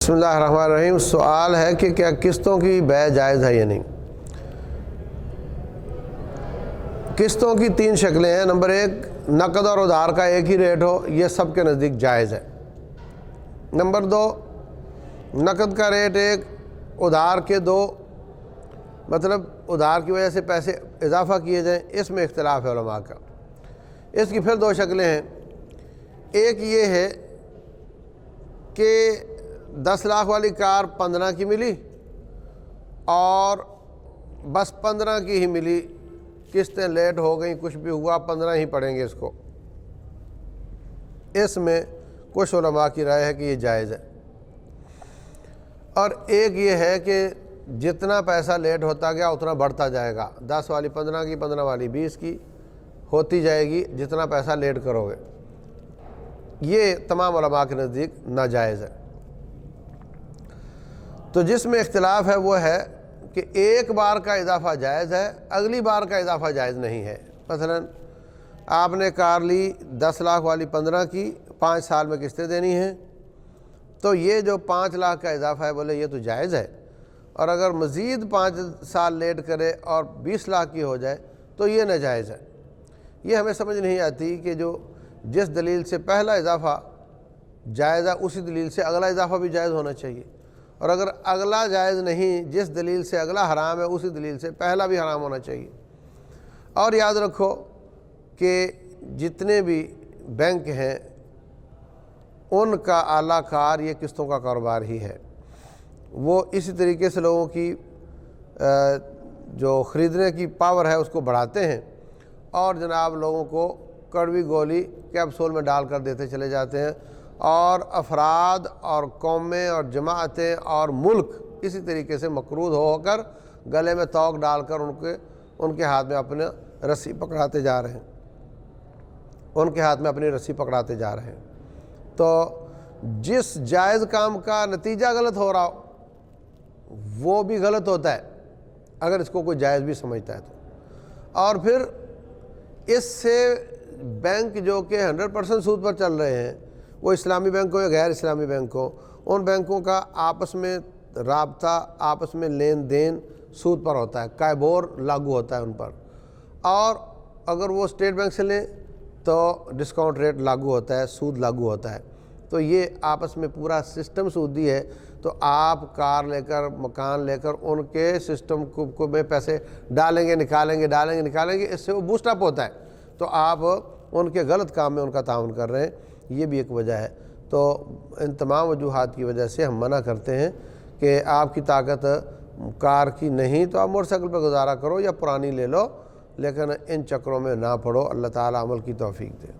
بسم اللہ الرحمن الرحیم۔ سوال ہے کہ کیا قسطوں کی بیع جائز ہے یا نہیں؟ قسطوں کی 3 شکلیں ہیں۔ نمبر 1، نقد اور ادھار کا ایک ہی ریٹ ہو، یہ سب کے نزدیک جائز ہے۔ نمبر 2، نقد کا ریٹ 1، ادھار کے 2، مطلب ادھار کی وجہ سے پیسے اضافہ کیے جائیں، اس میں اختلاف ہے علماء کا۔ اس کی پھر 2 شکلیں ہیں۔ ایک یہ ہے کہ 10 لاکھ والی کار 15 کی ملی اور بس 15 کی ہی ملی، قسطیں لیٹ ہو گئیں، کچھ بھی ہوا، 15 ہی پڑیں گے اس کو۔ اس میں کچھ علماء کی رائے ہے کہ یہ جائز ہے۔ اور ایک یہ ہے کہ جتنا پیسہ لیٹ ہوتا گیا اتنا بڑھتا جائے گا، 10 والی 15 کی، 15 والی 20 کی ہوتی جائے گی جتنا پیسہ لیٹ کرو گے۔ یہ تمام علماء کے نزدیک ناجائز ہے۔ تو جس میں اختلاف ہے وہ ہے کہ ایک بار کا اضافہ جائز ہے، اگلی بار کا اضافہ جائز نہیں ہے۔ مثلا آپ نے کار لی 10 لاکھ والی 15 کی، 5 سال میں قسطیں دینی ہیں، تو یہ جو 5 لاکھ کا اضافہ ہے بولے یہ تو جائز ہے، اور اگر مزید 5 سال لیٹ کرے اور 20 لاکھ کی ہو جائے تو یہ ناجائز ہے۔ یہ ہمیں سمجھ نہیں آتی کہ جو جس دلیل سے پہلا اضافہ جائز ہے اسی دلیل سے اگلا اضافہ بھی جائز ہونا چاہیے، اور اگر اگلا جائز نہیں، جس دلیل سے اگلا حرام ہے اسی دلیل سے پہلا بھی حرام ہونا چاہیے۔ اور یاد رکھو کہ جتنے بھی بینک ہیں ان کا اعلیٰ کار یہ قسطوں کا کاروبار ہی ہے۔ وہ اسی طریقے سے لوگوں کی جو خریدنے کی پاور ہے اس کو بڑھاتے ہیں، اور جناب لوگوں کو کڑوی گولی کیپسول میں ڈال کر دیتے چلے جاتے ہیں، اور افراد اور قومیں اور جماعتیں اور ملک اسی طریقے سے مقروض ہو کر گلے میں توق ڈال کر ان کے ہاتھ میں اپنے رسی پکڑاتے جا رہے ہیں، ان کے ہاتھ میں اپنی رسی پکڑاتے جا رہے ہیں۔ تو جس جائز کام کا نتیجہ غلط ہو رہا ہو وہ بھی غلط ہوتا ہے اگر اس کو کوئی جائز بھی سمجھتا ہے تو۔ اور پھر اس سے بینک جو کہ 100% سود پر چل رہے ہیں، وہ اسلامی بینک ہو یا غیر اسلامی بینک ہو، ان بینکوں کا آپس میں رابطہ، آپس میں لین دین سود پر ہوتا ہے، کائبور لاگو ہوتا ہے ان پر، اور اگر وہ اسٹیٹ بینک سے لیں تو ڈسکاؤنٹ ریٹ لاگو ہوتا ہے، سود لاگو ہوتا ہے۔ تو یہ آپس میں پورا سسٹم سودی ہے۔ تو آپ کار لے کر، مکان لے کر ان کے سسٹم کو میں پیسے ڈالیں گے نکالیں گے، اس سے وہ بوسٹ اپ ہوتا ہے، تو آپ ان کے غلط کام میں ان کا تعاون کر رہے ہیں۔ یہ بھی ایک وجہ ہے۔ تو ان تمام وجوہات کی وجہ سے ہم منع کرتے ہیں کہ آپ کی طاقت کار کی نہیں تو آپ موٹر سائیکل پہ گزارا کرو یا پرانی لے لو، لیکن ان چکروں میں نہ پڑو۔ اللہ تعالیٰ عمل کی توفیق دے۔